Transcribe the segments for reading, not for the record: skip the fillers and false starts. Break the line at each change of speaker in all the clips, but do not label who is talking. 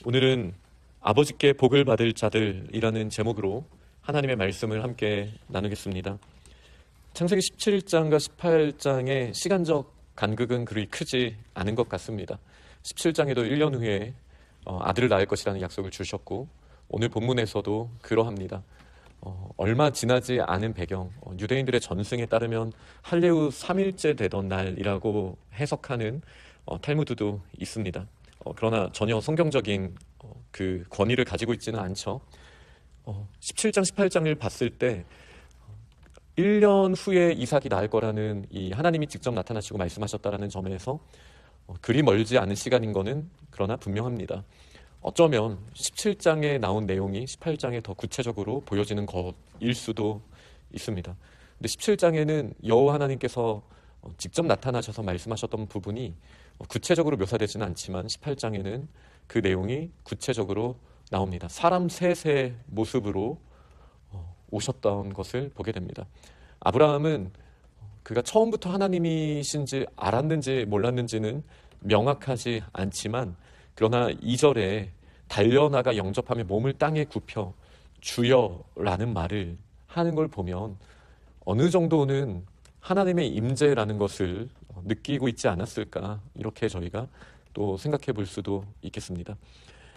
오늘은 아버지께 복을 받을 자들이라는 제목으로 하나님의 말씀을 함께 나누겠습니다. 창세기 17장과 18장의 시간적 간극은 그리 크지 않은 것 같습니다. 17장에도 1년 후에 아들을 낳을 것이라는 약속을 주셨고, 오늘 본문에서도 그러합니다. 얼마 지나지 않은 배경, 유대인들의 전승에 따르면 할례후 3일째 되던 날이라고 해석하는 탈무드도 있습니다. 그러나 전혀 성경적인 그 권위를 가지고 있지는 않죠. 17장, 18장을 봤을 때 1년 후에 이삭이 낳을 거라는 이 하나님이 직접 나타나시고 말씀하셨다라는 점에서 그리 멀지 않은 시간인 거는 그러나 분명합니다. 어쩌면 17장에 나온 내용이 18장에 더 구체적으로 보여지는 것일 수도 있습니다. 근데 17장에는 여호와 하나님께서 직접 나타나셔서 말씀하셨던 부분이 구체적으로 묘사되지는 않지만 18장에는 그 내용이 구체적으로 나옵니다. 사람 셋의 모습으로 오셨던 것을 보게 됩니다. 아브라함은 그가 처음부터 하나님이신지 알았는지 몰랐는지는 명확하지 않지만, 그러나 2절에 달려나가 영접하며 몸을 땅에 굽혀 주여라는 말을 하는 걸 보면 어느 정도는 하나님의 임재라는 것을 느끼고 있지 않았을까, 이렇게 저희가 또 생각해 볼 수도 있겠습니다.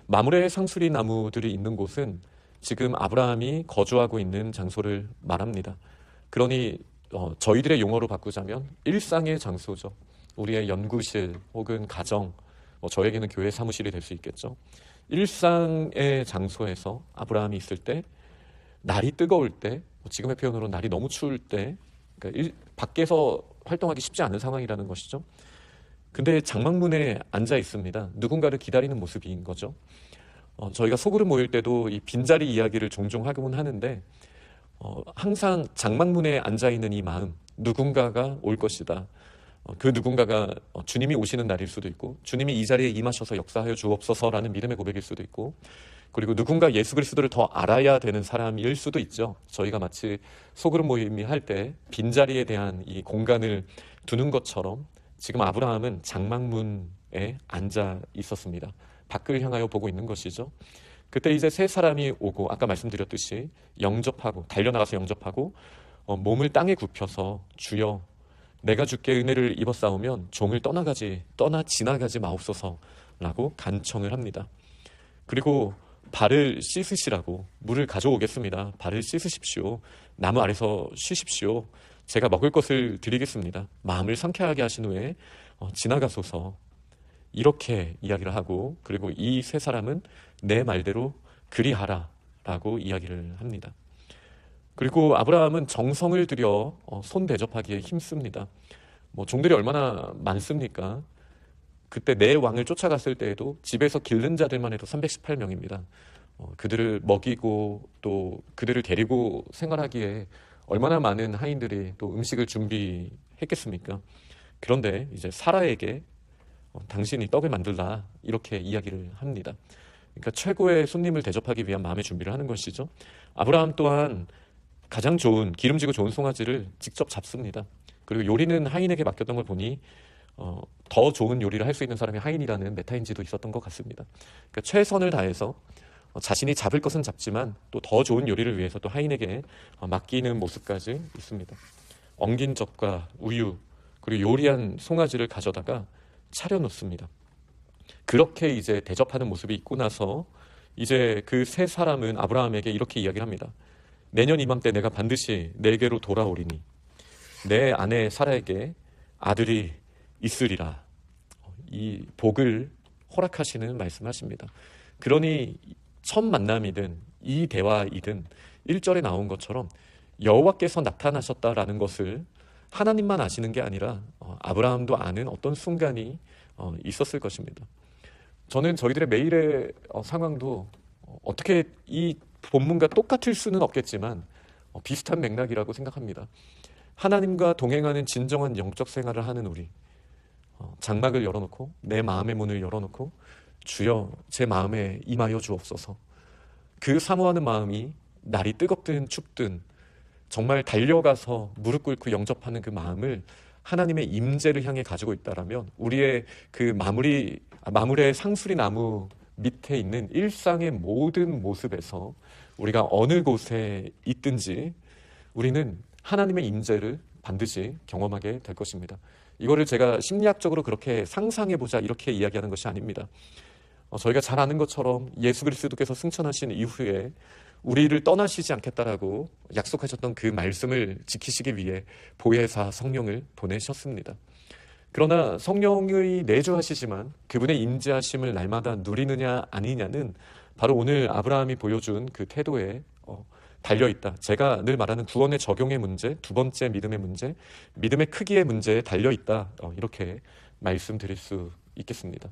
마므레 상수리 나무들이 있는 곳은 지금 아브라함이 거주하고 있는 장소를 말합니다. 그러니 저희들의 용어로 바꾸자면 일상의 장소죠. 우리의 연구실 혹은 가정, 저에게는 교회 사무실이 될 수 있겠죠. 일상의 장소에서 아브라함이 있을 때, 날이 뜨거울 때, 지금의 표현으로 날이 너무 추울 때, 그러니까 밖에서 활동하기 쉽지 않은 상황이라는 것이죠. 근데 장막문에 앉아 있습니다. 누군가를 기다리는 모습인 거죠. 저희가 소그룹 모일 때도 이 빈자리 이야기를 종종 하곤 하는데, 항상 장막문에 앉아 있는 이 마음, 누군가가 올 것이다. 그 누군가가 주님이 오시는 날일 수도 있고, 주님이 이 자리에 임하셔서 역사하여 주옵소서라는 믿음의 고백일 수도 있고, 그리고 누군가 예수 그리스도를 더 알아야 되는 사람일 수도 있죠. 저희가 마치 소그룹 모임이 할 때 빈자리에 대한 이 공간을 두는 것처럼 지금 아브라함은 장막문에 앉아 있었습니다. 밖을 향하여 보고 있는 것이죠. 그때 이제 세 사람이 오고, 아까 말씀드렸듯이 영접하고, 달려나가서 영접하고, 몸을 땅에 굽혀서 주여 내가 주께 은혜를 입었사오면 종을 떠나 지나가지 마옵소서라고 간청을 합니다. 그리고 발을 씻으시라고, 물을 가져오겠습니다. 발을 씻으십시오. 나무 아래서 쉬십시오. 제가 먹을 것을 드리겠습니다. 마음을 상쾌하게 하신 후에 지나가소서, 이렇게 이야기를 하고, 그리고 이 세 사람은 내 말대로 그리하라 라고 이야기를 합니다. 그리고 아브라함은 정성을 들여 손 대접하기에 힘씁니다. 종들이 얼마나 많습니까? 그때 내 왕을 쫓아갔을 때에도 집에서 기른 자들만 해도 318명입니다. 그들을 먹이고 또 그들을 데리고 생활하기에 얼마나 많은 하인들이 또 음식을 준비했겠습니까? 그런데 이제 사라에게 당신이 떡을 만들라, 이렇게 이야기를 합니다. 그러니까 최고의 손님을 대접하기 위한 마음의 준비를 하는 것이죠. 아브라함 또한 가장 좋은, 기름지고 좋은 송아지를 직접 잡습니다. 그리고 요리는 하인에게 맡겼던 걸 보니 더 좋은 요리를 할 수 있는 사람이 하인이라는 메타인지도 있었던 것 같습니다. 그러니까 최선을 다해서 자신이 잡을 것은 잡지만 또 더 좋은 요리를 위해서 또 하인에게 맡기는 모습까지 있습니다. 엉긴 젖과 우유, 그리고 요리한 송아지를 가져다가 차려놓습니다. 그렇게 이제 대접하는 모습이 있고 나서 이제 그 세 사람은 아브라함에게 이렇게 이야기를 합니다. 내년 이맘때 내가 반드시 내게로 돌아오리니 내 아내 사라에게 아들이 있으리라. 이 복을 허락하시는 말씀하십니다. 그러니 첫 만남이든 이 대화이든 1절에 나온 것처럼 여호와께서 나타나셨다라는 것을 하나님만 아시는 게 아니라 아브라함도 아는 어떤 순간이 있었을 것입니다. 저는 저희들의 매일의 상황도 어떻게 이 본문과 똑같을 수는 없겠지만 비슷한 맥락이라고 생각합니다. 하나님과 동행하는 진정한 영적 생활을 하는 우리, 장막을 열어놓고 내 마음의 문을 열어놓고 주여 제 마음에 임하여 주옵소서, 그 사모하는 마음이 날이 뜨겁든 춥든 정말 달려가서 무릎 꿇고 영접하는 그 마음을 하나님의 임재를 향해 가지고 있다라면 우리의 그 마무리의 상수리 나무 밑에 있는 일상의 모든 모습에서 우리가 어느 곳에 있든지 우리는 하나님의 임재를 반드시 경험하게 될 것입니다. 이거를 제가 심리학적으로 그렇게 상상해보자 이렇게 이야기하는 것이 아닙니다. 저희가 잘 아는 것처럼 예수 그리스도께서 승천하신 이후에 우리를 떠나시지 않겠다라고 약속하셨던 그 말씀을 지키시기 위해 보혜사 성령을 보내셨습니다. 그러나 성령의 내주하시지만 그분의 임재하심을 날마다 누리느냐 아니냐는 바로 오늘 아브라함이 보여준 그 태도에 달려있다. 제가 늘 말하는 구원의 적용의 문제, 두 번째 믿음의 문제, 믿음의 크기의 문제에 달려있다. 이렇게 말씀드릴 수 있겠습니다.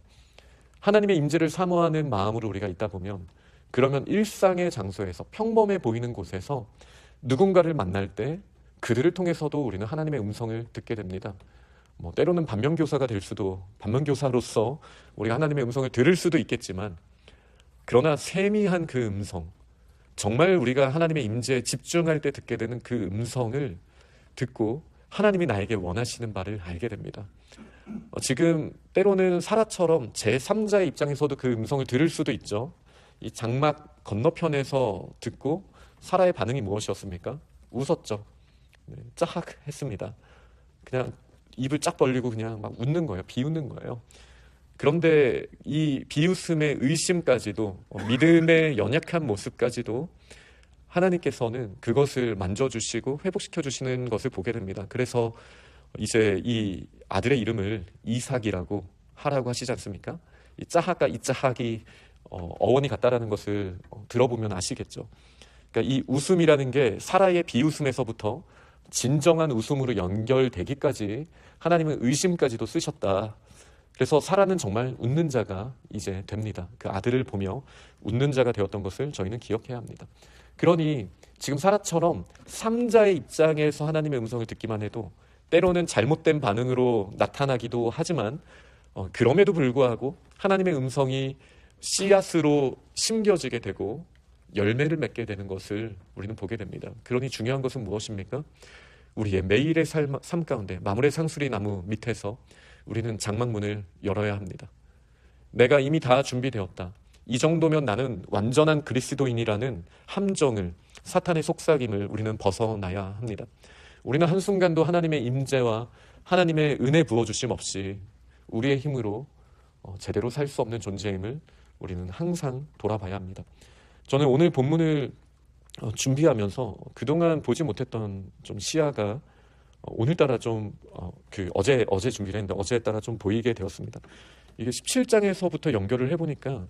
하나님의 임재를 사모하는 마음으로 우리가 있다 보면 그러면 일상의 장소에서 평범해 보이는 곳에서 누군가를 만날 때 그들을 통해서도 우리는 하나님의 음성을 듣게 됩니다. 때로는 반면교사가 될 수도, 반면교사로서 우리가 하나님의 음성을 들을 수도 있겠지만 그러나 세미한 그 음성, 정말 우리가 하나님의 임재에 집중할 때 듣게 되는 그 음성을 듣고 하나님이 나에게 원하시는 바를 알게 됩니다. 지금 때로는 사라처럼 제3자의 입장에서도 그 음성을 들을 수도 있죠. 이 장막 건너편에서 듣고 사라의 반응이 무엇이었습니까? 웃었죠. 짝 했습니다. 그냥 입을 쫙 벌리고 그냥 막 웃는 거예요. 비웃는 거예요. 그런데 이 비웃음의 의심까지도 믿음의 연약한 모습까지도 하나님께서는 그것을 만져주시고 회복시켜주시는 것을 보게 됩니다. 그래서 이제 이 아들의 이름을 이삭이라고 하라고 하시지 않습니까? 이 짜하가 이 짜하기 어원이 같다라는 것을 들어보면 아시겠죠. 그러니까 이 웃음이라는 게 사라의 비웃음에서부터 진정한 웃음으로 연결되기까지 하나님은 의심까지도 쓰셨다. 그래서 사라는 정말 웃는 자가 이제 됩니다. 그 아들을 보며 웃는 자가 되었던 것을 저희는 기억해야 합니다. 그러니 지금 사라처럼 3자의 입장에서 하나님의 음성을 듣기만 해도 때로는 잘못된 반응으로 나타나기도 하지만 그럼에도 불구하고 하나님의 음성이 씨앗으로 심겨지게 되고 열매를 맺게 되는 것을 우리는 보게 됩니다. 그러니 중요한 것은 무엇입니까? 우리의 매일의 삶 가운데 마물의 상수리 나무 밑에서 우리는 장막문을 열어야 합니다. 내가 이미 다 준비되었다. 이 정도면 나는 완전한 그리스도인이라는 함정을, 사탄의 속삭임을 우리는 벗어나야 합니다. 우리는 한순간도 하나님의 임재와 하나님의 은혜 부어주심 없이 우리의 힘으로 제대로 살 수 없는 존재임을 우리는 항상 돌아봐야 합니다. 저는 오늘 본문을 준비하면서 그동안 보지 못했던 좀 시야가 오늘따라 좀 어제 준비를 했는데 어제에 따라 좀 보이게 되었습니다. 이게 17장에서부터 연결을 해보니까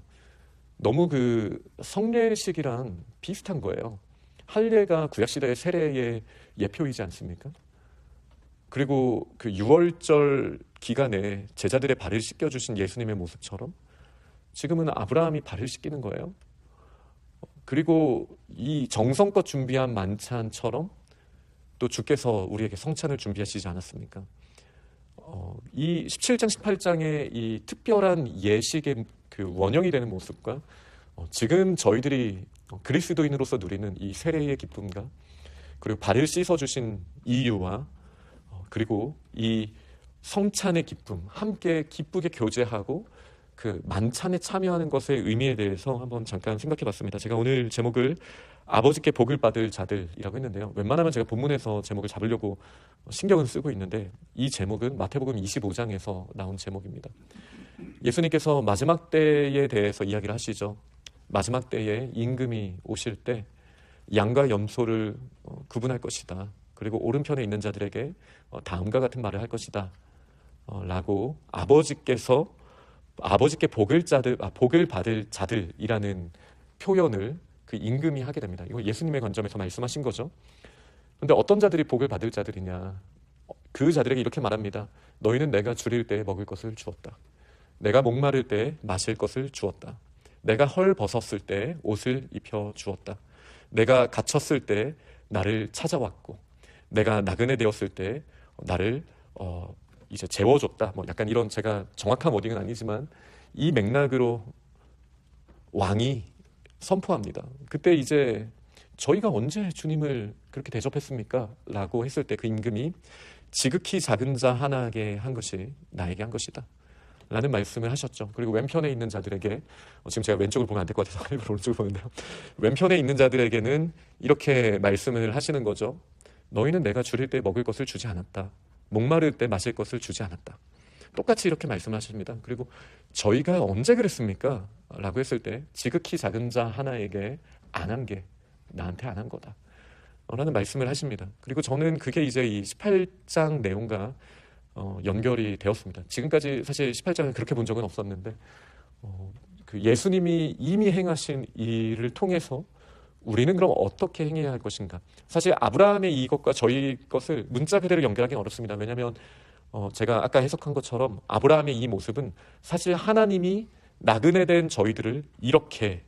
너무 그 성례식이랑 비슷한 거예요. 할례가 구약시대의 세례의 예표이지 않습니까? 그리고 그 6월절 기간에 제자들의 발을 씻겨주신 예수님의 모습처럼 지금은 아브라함이 발을 씻기는 거예요. 그리고 이 정성껏 준비한 만찬처럼 또 주께서 우리에게 성찬을 준비하시지 않았습니까? 이 17장, 18장의 이 특별한 예식의 그 원형이 되는 모습과 지금 저희들이 그리스도인으로서 누리는 이 세례의 기쁨과 그리고 발을 씻어주신 이유와 그리고 이 성찬의 기쁨, 함께 기쁘게 교제하고 그 만찬에 참여하는 것의 의미에 대해서 한번 잠깐 생각해 봤습니다. 제가 오늘 제목을 아버지께 복을 받을 자들이라고 했는데요. 웬만하면 제가 본문에서 제목을 잡으려고 신경을 쓰고 있는데 이 제목은 마태복음 25장에서 나온 제목입니다. 예수님께서 마지막 때에 대해서 이야기를 하시죠. 마지막 때에 임금이 오실 때 양과 염소를 구분할 것이다. 그리고 오른편에 있는 자들에게 다음과 같은 말을 할 것이다. 라고 아버지께 복을 받을 자들이라는 표현을 그 임금이 하게 됩니다. 이거 예수님의 관점에서 말씀하신 거죠. 그런데 어떤 자들이 복을 받을 자들이냐? 그 자들에게 이렇게 말합니다. 너희는 내가 줄일 때 먹을 것을 주었다. 내가 목마를 때 마실 것을 주었다. 내가 헐 벗었을 때 옷을 입혀 주었다. 내가 갇혔을 때 나를 찾아왔고 내가 나그네 되었을 때 나를 이제 재워줬다. 약간 이런 제가 정확한 워딩은 아니지만 이 맥락으로 왕이 선포합니다. 그때 이제 저희가 언제 주님을 그렇게 대접했습니까? 라고 했을 때 그 임금이 지극히 작은 자 하나에게 한 것이 나에게 한 것이다. 라는 말씀을 하셨죠. 그리고 왼편에 있는 자들에게, 지금 제가 왼쪽을 보면 안 될 것 같아서 일부러 오른쪽을 보는데요. 왼편에 있는 자들에게는 이렇게 말씀을 하시는 거죠. 너희는 내가 줄일 때 먹을 것을 주지 않았다. 목마를 때 마실 것을 주지 않았다. 똑같이 이렇게 말씀하십니다. 그리고 저희가 언제 그랬습니까? 라고 했을 때 지극히 작은 자 하나에게 안 한 게 나한테 안 한 거다 라는 말씀을 하십니다. 그리고 저는 그게 이제 이 18장 내용과 연결이 되었습니다. 지금까지 사실 18장을 그렇게 본 적은 없었는데 그 예수님이 이미 행하신 일을 통해서 우리는 그럼 어떻게 행해야 할 것인가? 사실 아브라함의 이것과 저희 것을 문자 그대로 연결하기는 어렵습니다. 왜냐하면 제가 아까 해석한 것처럼 아브라함의 이 모습은 사실 하나님이 나그네 된 저희들을 이렇게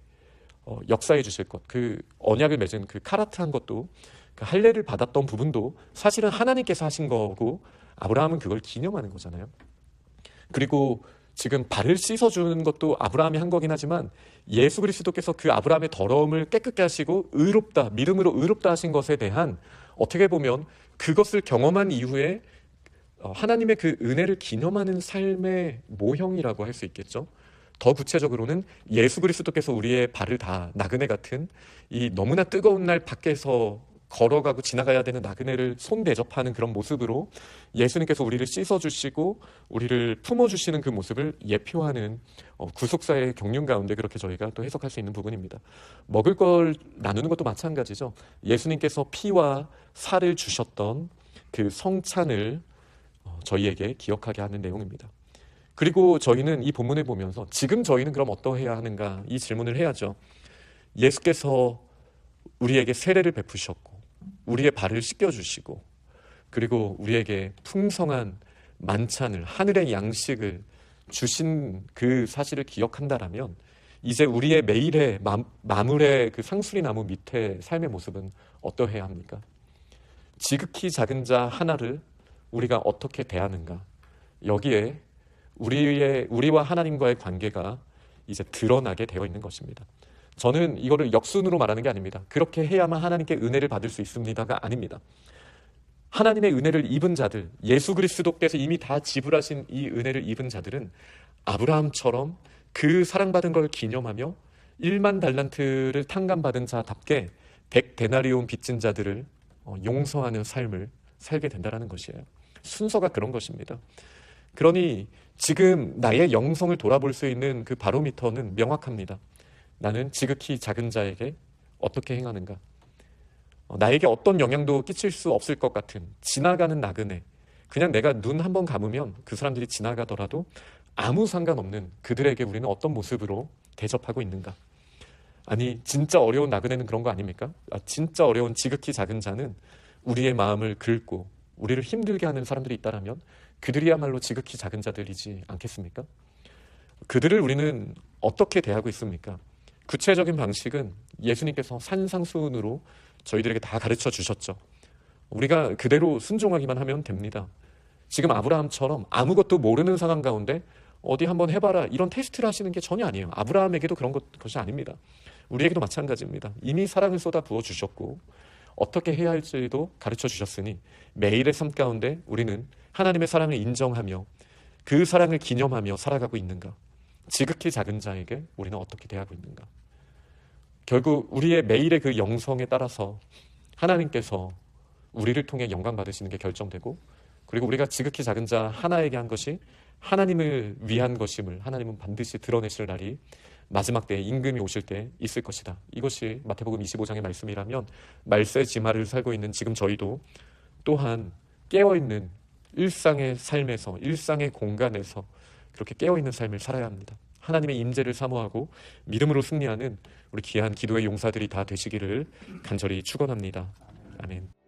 역사해 주실 것, 그 언약을 맺은 그 카라트한 것도, 그 할례를 받았던 부분도 사실은 하나님께서 하신 거고 아브라함은 그걸 기념하는 거잖아요. 그리고 지금 발을 씻어주는 것도 아브라함이 한 거긴 하지만 예수 그리스도께서 그 아브라함의 더러움을 깨끗게 하시고 의롭다, 믿음으로 의롭다 하신 것에 대한, 어떻게 보면 그것을 경험한 이후에 하나님의 그 은혜를 기념하는 삶의 모형이라고 할 수 있겠죠. 더 구체적으로는 예수 그리스도께서 우리의 발을 다, 나그네 같은 이 너무나 뜨거운 날 밖에서 걸어가고 지나가야 되는 나그네를 손 대접하는 그런 모습으로 예수님께서 우리를 씻어주시고 우리를 품어주시는 그 모습을 예표하는 구속사의 경륜 가운데 그렇게 저희가 또 해석할 수 있는 부분입니다. 먹을 걸 나누는 것도 마찬가지죠. 예수님께서 피와 살을 주셨던 그 성찬을 저희에게 기억하게 하는 내용입니다. 그리고 저희는 이 본문을 보면서 지금 저희는 그럼 어떠해야 하는가, 이 질문을 해야죠. 예수께서 우리에게 세례를 베푸셨고 우리의 발을 씻겨주시고 그리고 우리에게 풍성한 만찬을, 하늘의 양식을 주신 그 사실을 기억한다라면 이제 우리의 매일의 마물의 그 상수리 나무 밑에 삶의 모습은 어떠해야 합니까? 지극히 작은 자 하나를 우리가 어떻게 대하는가, 여기에 우리와 하나님과의 관계가 이제 드러나게 되어 있는 것입니다. 저는 이거를 역순으로 말하는 게 아닙니다. 그렇게 해야만 하나님께 은혜를 받을 수 있습니다가 아닙니다. 하나님의 은혜를 입은 자들, 예수 그리스도께서 이미 다 지불하신 이 은혜를 입은 자들은 아브라함처럼 그 사랑받은 걸 기념하며 1만 달란트를 탕감받은 자답게 100데나리온 빚진 자들을 용서하는 삶을 살게 된다는 것이에요. 순서가 그런 것입니다. 그러니 지금 나의 영성을 돌아볼 수 있는 그 바로미터는 명확합니다. 나는 지극히 작은 자에게 어떻게 행하는가? 나에게 어떤 영향도 끼칠 수 없을 것 같은 지나가는 나그네, 그냥 내가 눈 한번 감으면 그 사람들이 지나가더라도 아무 상관없는 그들에게 우리는 어떤 모습으로 대접하고 있는가? 아니, 진짜 어려운 나그네는 그런 거 아닙니까? 진짜 어려운 지극히 작은 자는 우리의 마음을 긁고 우리를 힘들게 하는 사람들이 있다면 그들이야말로 지극히 작은 자들이지 않겠습니까? 그들을 우리는 어떻게 대하고 있습니까? 구체적인 방식은 예수님께서 산상수훈으로 저희들에게 다 가르쳐 주셨죠. 우리가 그대로 순종하기만 하면 됩니다. 지금 아브라함처럼 아무것도 모르는 상황 가운데 어디 한번 해봐라 이런 테스트를 하시는 게 전혀 아니에요. 아브라함에게도 그런 것이 아닙니다. 우리에게도 마찬가지입니다. 이미 사랑을 쏟아 부어 주셨고 어떻게 해야 할지도 가르쳐 주셨으니 매일의 삶 가운데 우리는 하나님의 사랑을 인정하며 그 사랑을 기념하며 살아가고 있는가? 지극히 작은 자에게 우리는 어떻게 대하고 있는가? 결국 우리의 매일의 그 영성에 따라서 하나님께서 우리를 통해 영광 받으시는 게 결정되고, 그리고 우리가 지극히 작은 자 하나에게 한 것이 하나님을 위한 것임을 하나님은 반드시 드러내실 날이 마지막 때에 임금이 오실 때 있을 것이다. 이것이 마태복음 25장의 말씀이라면 말세 지마를 살고 있는 지금 저희도 또한 깨어있는 일상의 삶에서, 일상의 공간에서 그렇게 깨어있는 삶을 살아야 합니다. 하나님의 임재를 사모하고 믿음으로 승리하는 우리 귀한 기도의 용사들이 다 되시기를 간절히 축원합니다. 아멘.